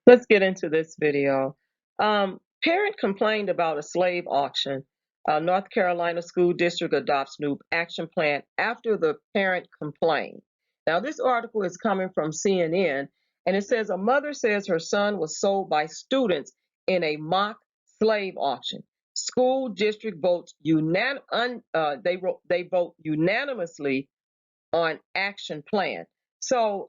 Let's get into this video. Parent complained about a slave auction. North Carolina School District adopts new action plan after the parent complained. Now, this article is coming from CNN, and it says a mother says her son was sold by students in a mock slave auction. School district votes they vote unanimously on action plan. So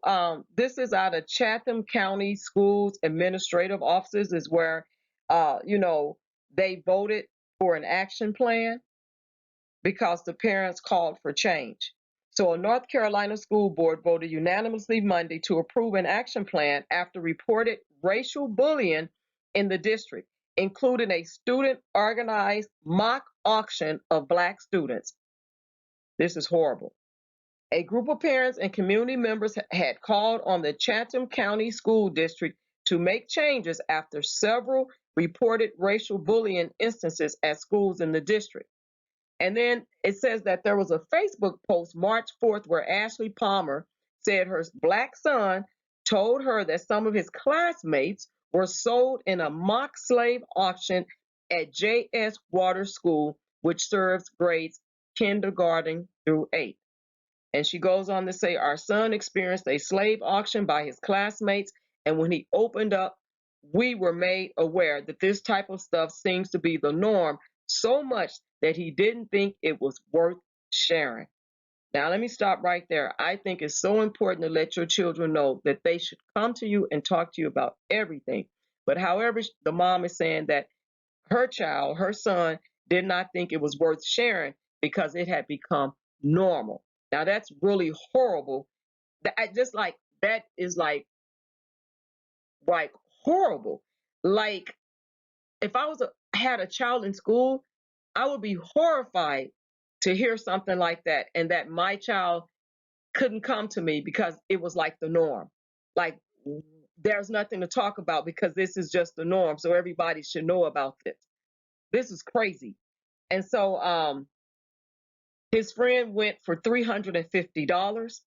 this is out of Chatham County Schools Administrative Offices is where, they voted for an action plan because the parents called for change. So a North Carolina school board voted unanimously Monday to approve an action plan after reported racial bullying in the district, including a student organized mock auction of Black students. This is horrible. A group of parents and community members had called on the Chatham County School District to make changes after several reported racial bullying instances at schools in the district. And then it says that there was a Facebook post March 4th where Ashley Palmer said her Black son told her that some of his classmates were sold in a mock slave auction at J.S. Waters School, which serves grades kindergarten through 8th. And she goes on to say, our son experienced a slave auction by his classmates, and when he opened up, we were made aware that this type of stuff seems to be the norm so much that he didn't think it was worth sharing. Now, let me stop right there. I think it's so important to let your children know that they should come to you and talk to you about everything. But however, the mom is saying that her son, did not think it was worth sharing because it had become normal. Now that's really horrible. That is like horrible. Like if I had a child in school, I would be horrified to hear something like that, and that my child couldn't come to me because it was like the norm. Like there's nothing to talk about because this is just the norm, so everybody should know about this. This is crazy. And so his friend went for $350,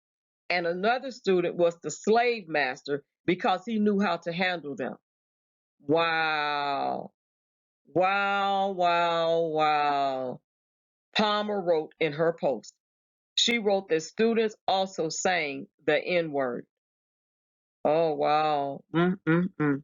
and another student was the slave master because he knew how to handle them. Wow. Wow, wow, wow. Palmer wrote in her post. She wrote that students also sang the N-word. Oh, wow. Mm-mm-mm.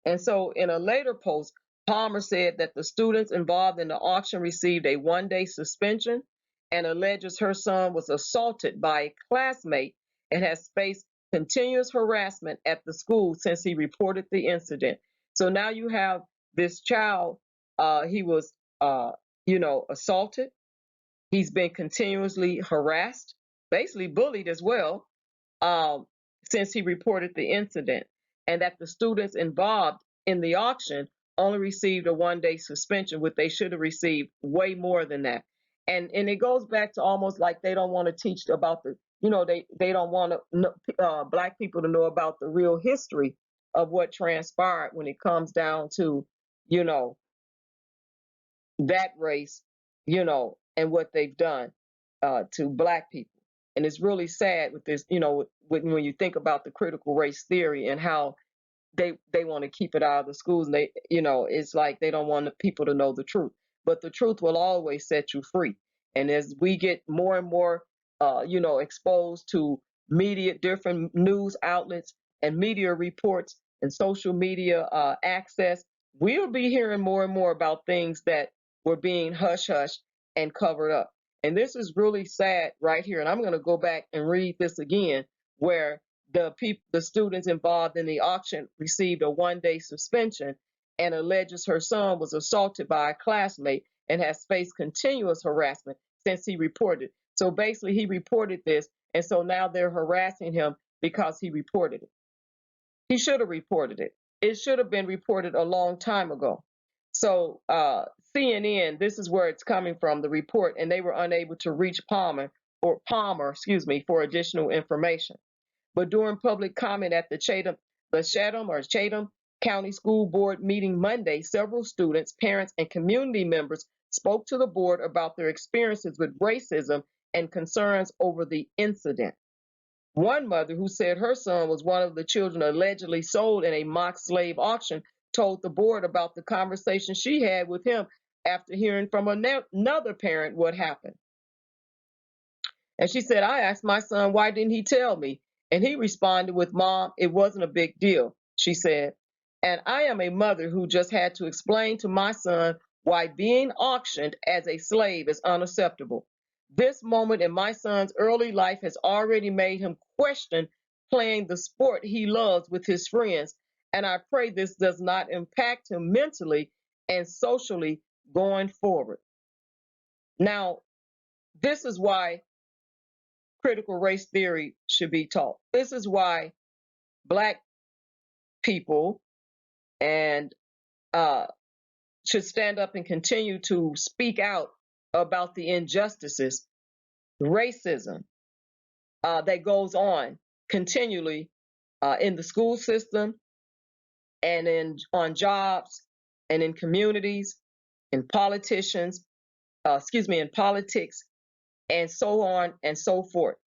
And so in a later post, Palmer said that the students involved in the auction received a one-day suspension and alleges her son was assaulted by a classmate and has faced continuous harassment at the school since he reported the incident. So now you have this child, he was, assaulted. He's been continuously harassed, basically bullied as well, um, since he reported the incident, and that the students involved in the auction only received a one-day suspension, which they should have received way more than that. And it goes back to almost like they don't want to teach about they don't want Black people to know about the real history of what transpired when it comes down to you know that race, and what they've done to Black people. And it's really sad with this, when you think about the critical race theory and how they want to keep it out of the schools. And it's like they don't want the people to know the truth. But the truth will always set you free. And as we get more and more, exposed to media, different news outlets and media reports and social media access, we'll be hearing more and more about things that were being hush hush and covered up. And this is really sad right here. And I'm going to go back and read this again, where the students involved in the auction received a one-day suspension and alleges her son was assaulted by a classmate and has faced continuous harassment since he reported. So basically, he reported this, and so now they're harassing him because he reported it. He should have reported it. It should have been reported a long time ago. So CNN, this is where it's coming from, the report, and they were unable to reach Palmer, for additional information. But during public comment at the Chatham County School Board meeting Monday, several students, parents, and community members spoke to the board about their experiences with racism and concerns over the incident. One mother who said her son was one of the children allegedly sold in a mock slave auction told the board about the conversation she had with him after hearing from another parent what happened. And she said, I asked my son, why didn't he tell me? And he responded with, Mom, it wasn't a big deal, she said. And I am a mother who just had to explain to my son why being auctioned as a slave is unacceptable. This moment in my son's early life has already made him question playing the sport he loves with his friends. And I pray this does not impact him mentally and socially going forward. Now, this is why critical race theory should be taught. This is why Black people and should stand up and continue to speak out about the injustices, racism that goes on continually in the school system and on jobs and in communities, in politicians, in politics, and so on and so forth.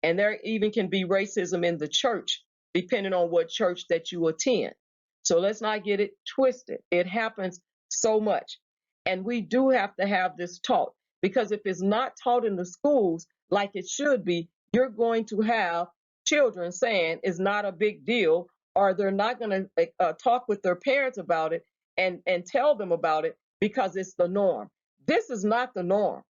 And there even can be racism in the church, depending on what church that you attend. So let's not get it twisted. It happens so much. And we do have to have this taught, because if it's not taught in the schools like it should be, you're going to have children saying it's not a big deal, or they're not going to talk with their parents about it and tell them about it because it's the norm. This is not the norm.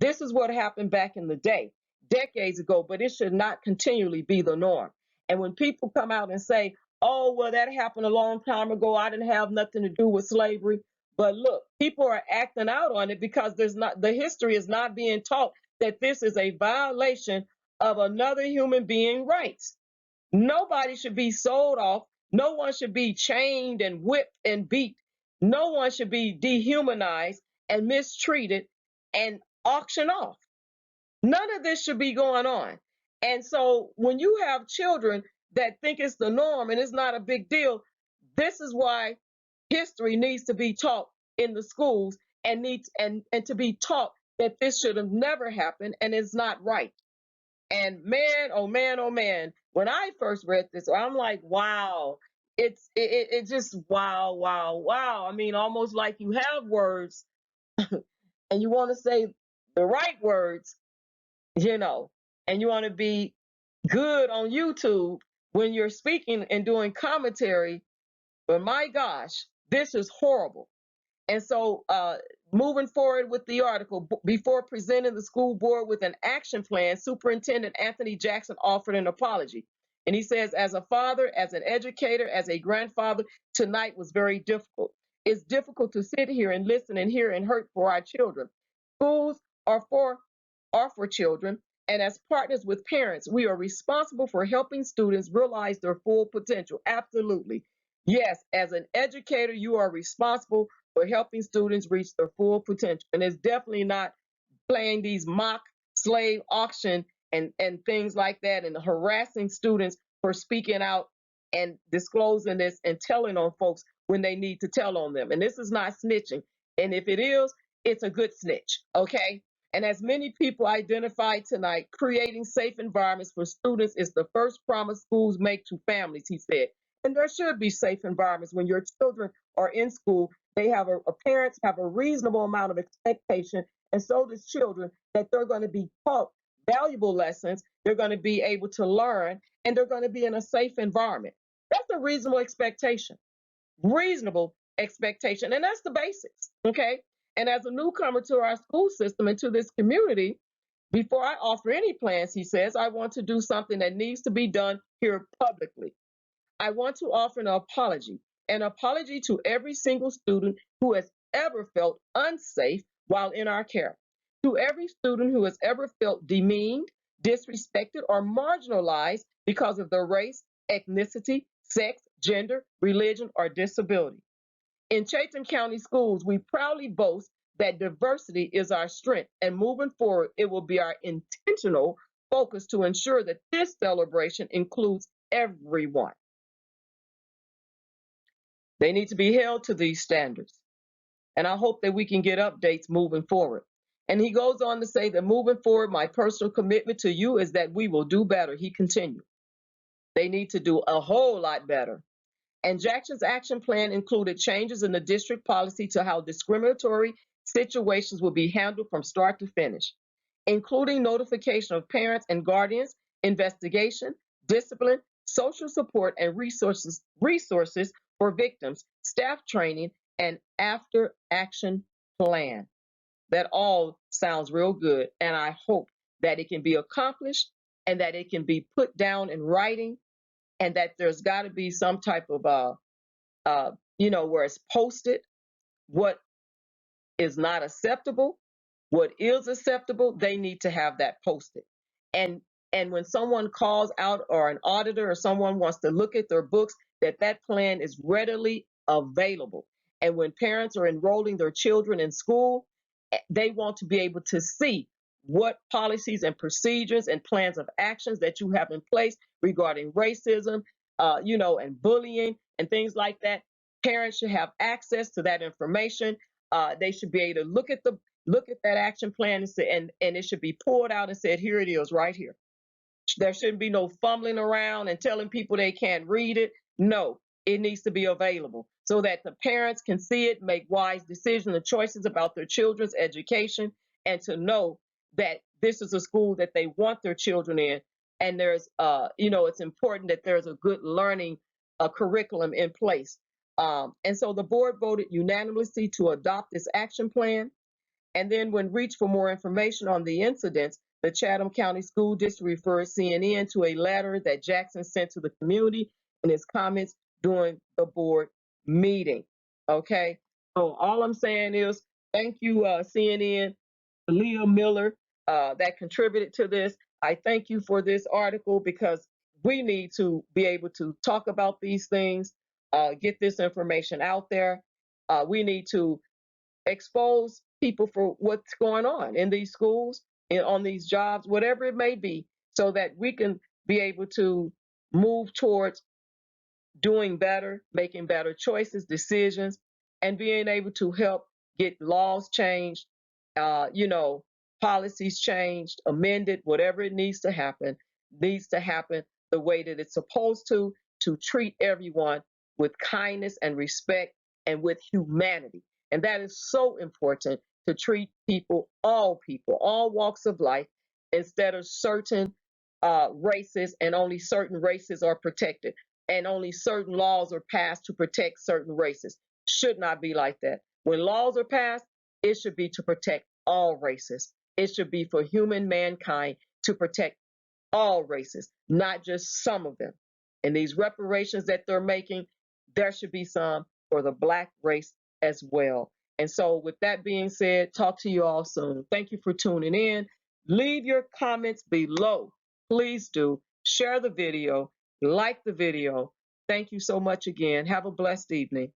This is what happened back in the day, decades ago, but it should not continually be the norm. And when people come out and say, oh, well, that happened a long time ago, I didn't have nothing to do with slavery. But look, people are acting out on it because the history is not being taught that this is a violation of another human being rights. Nobody should be sold off. No one should be chained and whipped and beat. No one should be dehumanized and mistreated and auctioned off. None of this should be going on. And so when you have children that think it's the norm and it's not a big deal, this is why history needs to be taught in the schools and to be taught that this should have never happened and is not right. And man, oh man, oh man, when I first read this, I'm like, wow, it just wow, wow, wow. I mean, almost like you have words and you want to say the right words, and you want to be good on YouTube when you're speaking and doing commentary. But my gosh, this is horrible. And so moving forward with the article, before presenting the school board with an action plan, Superintendent Anthony Jackson offered an apology. And he says, as a father, as an educator, as a grandfather, tonight was very difficult. It's difficult to sit here and listen and hear and hurt for our children. Schools are for children, and as partners with parents, we are responsible for helping students realize their full potential. Absolutely. Yes, as an educator, you are responsible for helping students reach their full potential. And it's definitely not playing these mock slave auction and things like that and harassing students for speaking out and disclosing this and telling on folks when they need to tell on them. And this is not snitching. And if it is, it's a good snitch, okay? And as many people identified tonight, creating safe environments for students is the first promise schools make to families, he said. And there should be safe environments when your children are in school. They have parents have a reasonable amount of expectation, and so does children, that they're going to be taught valuable lessons, they're going to be able to learn, and they're going to be in a safe environment. That's a reasonable expectation. Reasonable expectation. And that's the basics. Okay. And as a newcomer to our school system and to this community, before I offer any plans, he says, I want to do something that needs to be done here publicly. I want to offer an apology to every single student who has ever felt unsafe while in our care, to every student who has ever felt demeaned, disrespected, or marginalized because of their race, ethnicity, sex, gender, religion, or disability. In Chatham County Schools, we proudly boast that diversity is our strength, and moving forward, it will be our intentional focus to ensure that this celebration includes everyone. They need to be held to these standards. And I hope that we can get updates moving forward. And he goes on to say that moving forward, my personal commitment to you is that we will do better. He continued. They need to do a whole lot better. And Jackson's action plan included changes in the district policy to how discriminatory situations will be handled from start to finish, including notification of parents and guardians, investigation, discipline, social support, and resources for victims, staff training, and after action plan. That all sounds real good, and I hope that it can be accomplished and that it can be put down in writing, and that there's got to be some type of where it's posted what is not acceptable, what is acceptable. They need to have that posted. And when someone calls out, or an auditor or someone wants to look at their books, that plan is readily available. And when parents are enrolling their children in school, they want to be able to see what policies and procedures and plans of actions that you have in place regarding racism, and bullying and things like that. Parents should have access to that information. They should be able to look at that action plan and say, and it should be pulled out and said, here it is, right here. There shouldn't be no fumbling around and telling people they can't read it. No, it needs to be available so that the parents can see it, make wise decisions and choices about their children's education, and to know that this is a school that they want their children in. And there's, it's important that there's a good learning curriculum in place. And so the board voted unanimously to adopt this action plan. And then when reached for more information on the incidents, the Chatham County School District referred CNN to a letter that Jackson sent to the community in his comments during the board meeting. Okay, so all I'm saying is thank you, CNN, Leah Miller, that contributed to this. I thank you for this article, because we need to be able to talk about these things, get this information out there. We need to expose people for what's going on in these schools and on these jobs, whatever it may be, so that we can be able to move towards doing better, making better choices, decisions, and being able to help get laws changed, policies changed, amended, whatever it needs to happen the way that it's supposed to treat everyone with kindness and respect and with humanity. And that is so important, to treat people, all walks of life, instead of certain races, and only certain races are protected, and only certain laws are passed to protect certain races. Should not be like that. When laws are passed, it should be to protect all races. It should be for human mankind to protect all races, not just some of them. And these reparations that they're making, there should be some for the Black race as well. And so with that being said, talk to you all soon. Thank you for tuning in. Leave your comments below. Please do. Share the video. Like the video. Thank you so much again. Have a blessed evening.